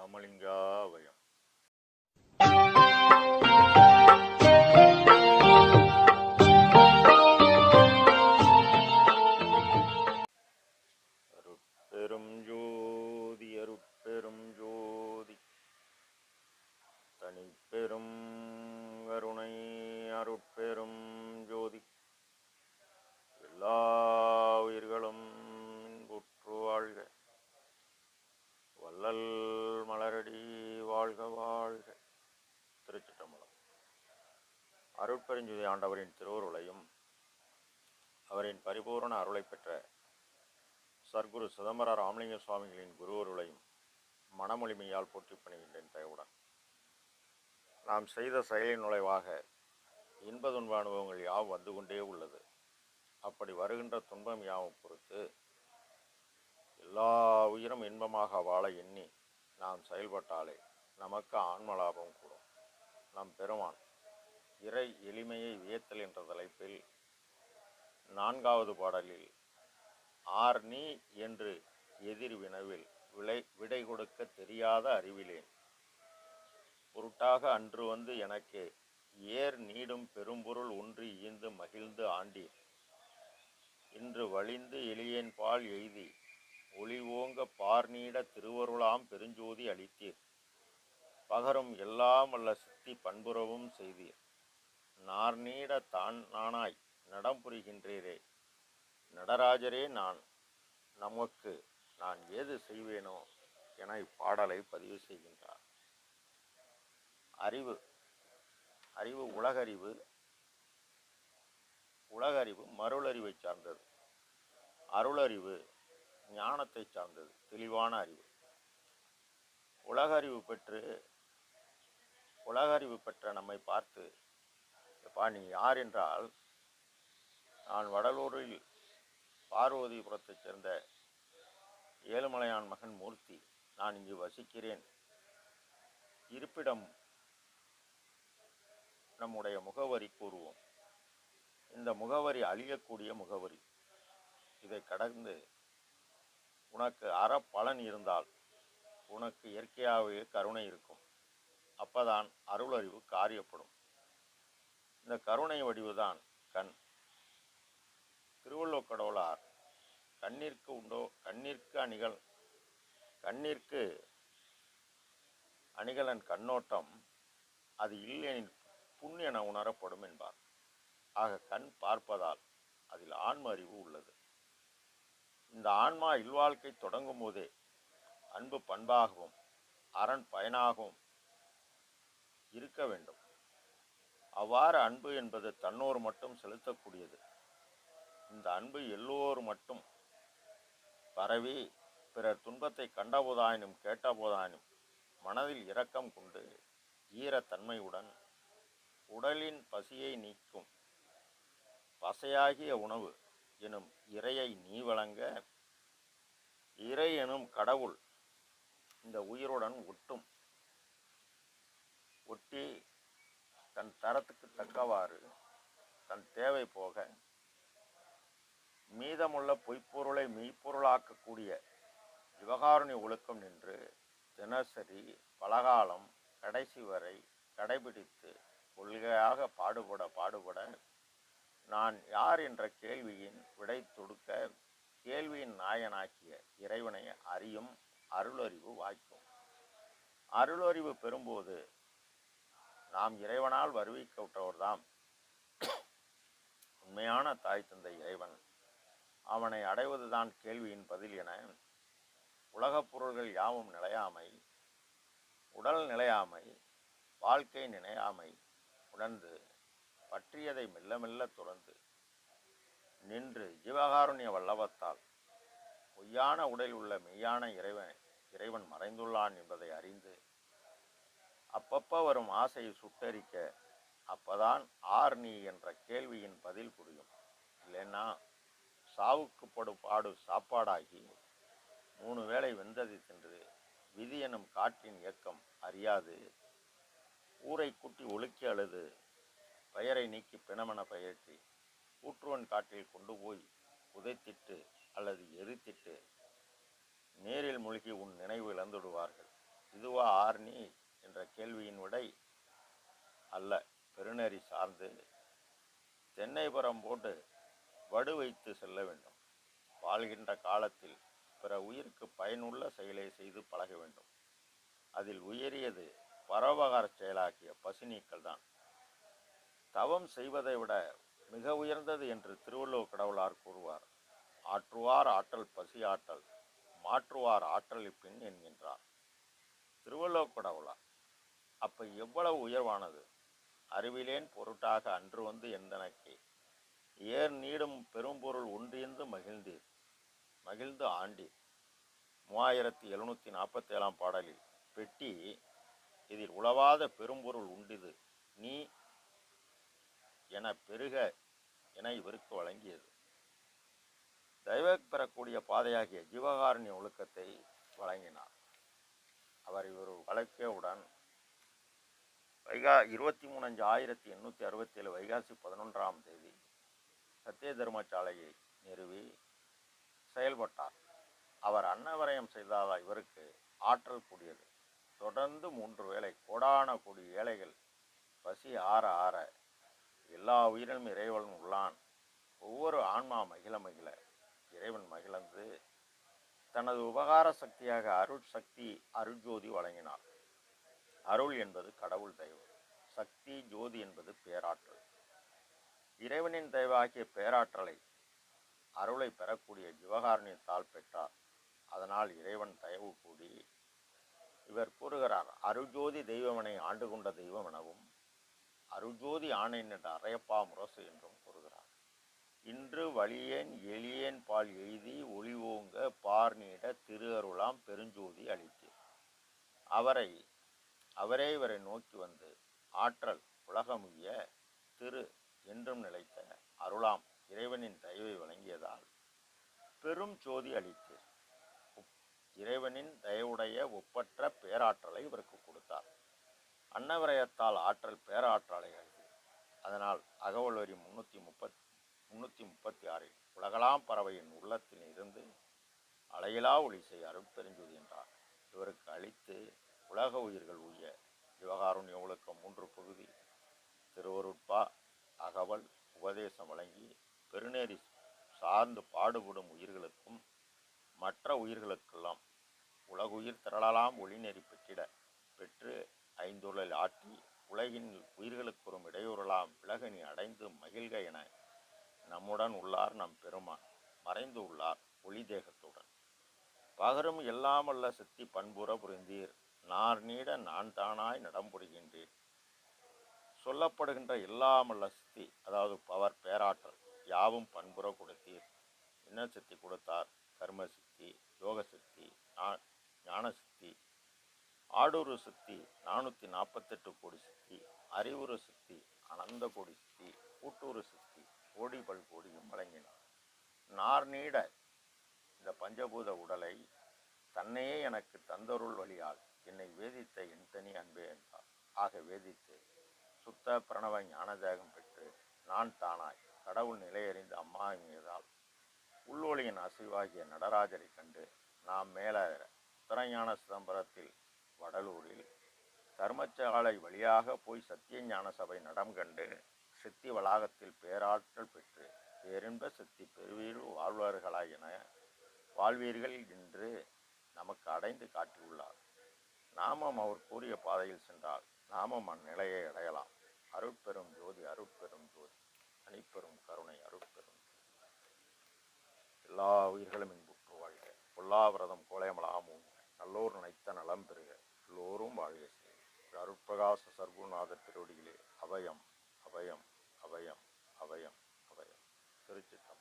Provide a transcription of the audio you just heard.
ராமலிங்காபயம். அருட்பெரும் ஜோதி அருட்பெரும் ஜோதி தனிப்பெரும் கருணை அருட்பெரும் ஜோதி எல்லா உயிர்களும் இன்புற்று வாழ்க, வள்ளல் மலரடி வாழ்க வாழ்க. திருச்சிற்றம்பலம். அருட்பெருஞ்சுதி ஆண்டவரின் திருவருளையும் அவரின் பரிபூரண அருளை பெற்ற சர்க்குரு சிதம்பர ராமலிங்க சுவாமிகளின் குருவருளையும் மனமொழிமையால் போற்றி பணிகின்றேன் தயவுடன். நாம் செய்த செயலின் நுழைவாக இன்ப துன்ப அனுபவங்கள் யாவும் வந்து கொண்டே உள்ளது. அப்படி வருகின்ற துன்பம் யாவும் பொறுத்து எல்லா உயிரும் இன்பமாக வாழ எண்ணி நாம் செயல்பட்டாலே நமக்கு ஆன்ம லாபம் கூடும். நம் பெருமான் இறை எளிமையை வியத்தல் என்ற தலைப்பில் 4வது பாடலில் ஆர் நீ என்று எதிர் வினவில் விடை கொடுக்க தெரியாத அறிவிலேன் பொருட்டாக அன்று வந்து எனக்கு ஏர் நீடும் பெரும்பொருள் ஒன்று ஈந்து மகிழ்ந்து ஆண்டீர் இன்று வழிந்து எளியேன் பால் எய்தி ஒளி ஓங்க பார்நீட திருவருளாம் பெருஞ்சோதி அளித்தீர் பகரும் எல்லாம் வல்ல சித்தி பண்புறவும் செய்தீர் நார்நீட தான் நானாய் நடம் புரிகின்றீரே நடராஜரே நமக்கு நான் ஏது செய்வேனோ என இப்பாடலை பதிவு செய்கின்றார். அறிவு உலகறிவு மருளறிவை சார்ந்தது. அருளறிவு ஞானத்தை சார்ந்தது, தெளிவான அறிவு. உலகறிவு பெற்ற நம்மை பார்த்து, எப்பா நீ யார் என்றால், நான் வடலூரில் பார்வதிபுரத்தைச் சேர்ந்த ஏழுமலையான் மகன் மூர்த்தி, நான் இங்கு வசிக்கிறேன், இருப்பிடம் நம்முடைய முகவரி கூறுவோம். இந்த முகவரி அழியக்கூடிய முகவரி. இதை கடந்து உனக்கு அறப்பலன் இருந்தால் உனக்கு இயற்கையாகவே கருணை இருக்கும். அப்பதான் அருளறிவு காரியப்படும். இந்த கருணை வடிவுதான் கண். திருவள்ளுவர் கடவுளார் கண்ணிற்கு உண்டோ கண்ணிற்கு அணிகலன் கண்ணோட்டம், அது இல்லெனின் புண்ணியன உணரப்படும் என்பார். ஆக கண் பார்ப்பதால் அதில் ஆன்ம அறிவு உள்ளது. இந்த ஆன்மா இல்வாழ்க்கை தொடங்கும் போதே அன்பு பண்பாகவும் அரண் பயனாகவும் இருக்க வேண்டும். அவ்வாறு அன்பு என்பது தன்னோர் மட்டும் செலுத்தக்கூடியது. இந்த அன்பு எல்லோர் மட்டும் பரவி பிறர் துன்பத்தை கண்டபோதாயினும் கேட்டபோதாயினும் மனதில் இரக்கம் கொண்டு ஈரத்தன்மையுடன் உடலின் பசியை நீக்கும் பசையாகிய உணவு எனும் இறையை நீ வழங்க, இறை எனும் கடவுள் இந்த உயிருடன் ஒட்டி தன் தரத்துக்கு தக்கவாறு தன் தேவை போக மீதமுள்ள பொய்ப்பொருளை மெய்ப்பொருளாக்கக்கூடிய சிவகாருண்ய ஒழுக்கம் நின்று தினசரி பலகாலம் கடைசி வரை கடைபிடித்து கொள்கையாக பாடுபட நான் யார் என்ற கேள்வியின் விடை தொடுக்க கேள்வியின் நாயனாக்கிய இறைவனை அறியும் அருளறிவு வாய்க்கும். அருளறிவு பெறும்போது நாம் இறைவனால் வருவிக்கப்பட்டவர்தாம் உண்மையான தாய் தந்தை இறைவன். அவனை அடைவதுதான் கேள்வியின் பதில் என உலகப் பொருள்கள் யாவும் நிலையாமை, உடல் நிலையாமை, வாழ்க்கை நிலையாமை உணர்ந்து பற்றியதை மெல்ல மெல்ல துறந்து நின்று ஜீவகாருண்ய வல்லவத்தால் பொய்யான உடலில் உள்ள மெய்யான இறைவன் மறைந்துள்ளான் என்பதை அறிந்து அப்பப்ப வரும் ஆசையை சுட்டரிக்க, அப்பதான் ஆர் நீ என்ற கேள்வியின் பதில் புரியும். இல்லைன்னா சாவுக்கு படும் பாடு சாப்பாடாகி 3 வேளை வெந்ததை தின்று விதி எனும் காற்றின் இயக்கம் அறியாது ஊரை கூட்டி ஒழுக்கி அழுது பெயரை நீக்கி பிணமென பெயர்த்தி கூற்றுவன் காட்டில் கொண்டு போய் புதைத்திட்டு அல்லது எரித்திட்டு நீரில் மூழ்கி உன் நினைவு இழந்துடுவார்கள். இதுவா ஆர்னி என்ற கேள்வியின் விடை அல்ல. பெருநெறி சார்ந்து தென்னைபுறம் போட்டு வடு வைத்து செல்ல வேண்டும். வாழ்கின்ற காலத்தில் பிற உயிருக்கு பயனுள்ள செயலை செய்து பழக வேண்டும். அதில் உயரியது பரோபகார செயலாகிய பசி நீக்கல் தான். தவம் செய்வதை விட மிக உயர்ந்தது என்று திருவள்ளுவர் கடவுளார் கூறுவார். ஆற்றுவார் ஆற்றல் பசி ஆற்றல், மாற்றுவார் ஆற்றல் பின் என்கின்றார் திருவள்ளுவர் கடவுளார். அப்ப எவ்வளவு உயர்வானது! அறிவிலேன் பொருட்டாக அன்று வந்து எந்தனக்கே ஏர் நீடும் பெரும்பொருள் ஒன்றியந்து மகிழ்ந்தீர் மகிழ்ந்து ஆண்டீர். 3747 பாடலில் பெட்டி இதில் உளவாத பெரும்பொருள் உண்டிது நீ என பெருக என இவருக்கு வழங்கியது. தெய்வ பெறக்கூடிய பாதையாகிய ஜீவகாருண்ய ஒழுக்கத்தை வழங்கினார். அவர் இவர் வழக்கியவுடன் 23/5/1867 வைகாசி 11ஆம் தேதி சத்திய தர்மசாலையை நிறுவி செயல்பட்டார். அவர் அன்னவரயம் செய்தால் இவருக்கு ஆற்றல் கூடியது. தொடர்ந்து 3 வேளை கோடான கோடி ஏழைகள் பசி ஆற ஆற எல்லா உயிரினும் இறைவன் உள்ளான். ஒவ்வொரு ஆன்மா மகிழ மகிழ இறைவன் மகிழ்ந்து தனது உபகார சக்தியாக அருள் சக்தி அருள்ஜோதி வழங்கினார். அருள் என்பது கடவுள் தெய்வம், சக்தி ஜோதி என்பது பேராற்றல். இறைவனின் தெய்வ ஆகிய பேராற்றலை அருளை பெறக்கூடிய ஜீவகாருண்யத்தால் பெற்றார். அதனால் இறைவன் தயவு கூடி இவர் கூறுகிறார், அருள்ஜோதி தெய்வமனை ஆண்டு கொண்ட தெய்வம் எனவும் அருள்ஜோதி ஆணை என்ற அறையப்பா முரசு என்றும் கூறுகிறார். இன்று வலியேன் எளியேன் பால் எழுதி ஒளிவோங்க பார்நீட திரு அருளாம் பெருஞ்சோதி அளித்தீர். அவரே இவரை நோக்கி வந்து ஆற்றல் உலகமுய்ய திரு என்றும் நிலைத்த அருளாம் இறைவனின் தயவை வழங்கியதால் பெரும் ஜோதி அளித்தீர். இறைவனின் தயவுடைய ஒப்பற்ற பேராற்றலை இவருக்கு கொடுத்தார். அன்னவரயத்தால் ஆற்றல் பேராற்றலை அளித்தது. அதனால் அகவல் வரி 336 உலகலாம் பறவையின் உள்ளத்தில் இருந்து அலையிலா ஒளி செய் அருட்பெருஞ்சோதி என்றார். இவருக்கு அளித்து உலக உயிர்கள் உய்ய ஜீவகாருண்ய ஒழுக்கம் 3 பகுதி திருவருட்பா அகவல் உபதேசம் வழங்கி பெருநேரி சார்ந்து பாடுபடும் உயிர்களுக்கும் மற்ற உயிர்களுக்கெல்லாம் உலகுயிர் திரளலாம் ஒளிநெறி பெற்று 5 ஆற்றி உலகின் உயிர்களுக்கு இடையூறலாம் விலகனி அடைந்து மகிழ்க என நம்முடன் உள்ளார் நம் பெருமான். மறைந்து உள்ளார் ஒளி தேகத்துடன். பகரும் எல்லாமல்ல சித்தி பண்புற புரிந்தீர் நார் நீட நான் தானாய் நடம்புடுகின்றேன். சொல்லப்படுகின்ற எல்லாமல்ல சித்தி, அதாவது பவர் பேராற்றல் யாவும் பண்புற கொடுத்தீர். என்ன சித்தி கொடுத்தார்? கர்ம சித்தி, யோக சித்தி, ஞான சித்தி, ஆடூரு சித்தி, 448 கோடி சித்தி, அறிவுறு சித்தி, அனந்த கோடி சித்தி, கூட்டூறு சித்தி, கோடி பல் கோடியும் வழங்கினார். நார் நீட இந்த பஞ்சபூத உடலை தன்னையே எனக்கு தந்தருள் வழியால் என்னை வேதித்த என் தனி அன்பே என்றார். ஆக வேதித்து சுத்த பிரணவ ஞானதேகம் பெற்று நான் தானாய் கடவுள் நிலையறிந்து அம்மா மீதால் உள்வொளியின் அசைவாகிய நடராஜரை கண்டு நாம் மேலேற உத்தரஞான சிதம்பரத்தில் வடலூரில் தர்மசாலை வழியாக போய் சத்திய ஞான சபை நடம் கண்டு சித்தி வளாகத்தில் பேராற்றல் பெற்று பேரின்ப சித்தி பெருவீர்கள் வாழ்வீர்கள் என்று நமக்கு அடைந்து காட்டியுள்ளார். நாமும் அவர் கூறிய பாதையில் சென்றால் நாமும் அந்நிலையை அடையலாம். அருட்பெரும் ஜோதி அருட்பெரும் ஜோதி அணிப்பெரும் கருணை அருட்பெரும். எல்லா உயிர்களும் இன்புற்று வாழ்க. பொல்லாவிரதம் கோலையமலாமும் நல்லோர் நினைத்த நலம் பெறுக. எல்லோரும் வாழ்க. அருட்பிரகாச சர்க்குருநாதர் திருவடிகளே அபயம் அபயம் அபயம் அபயம் அபயம். திருச்சிற்றம்பலம்.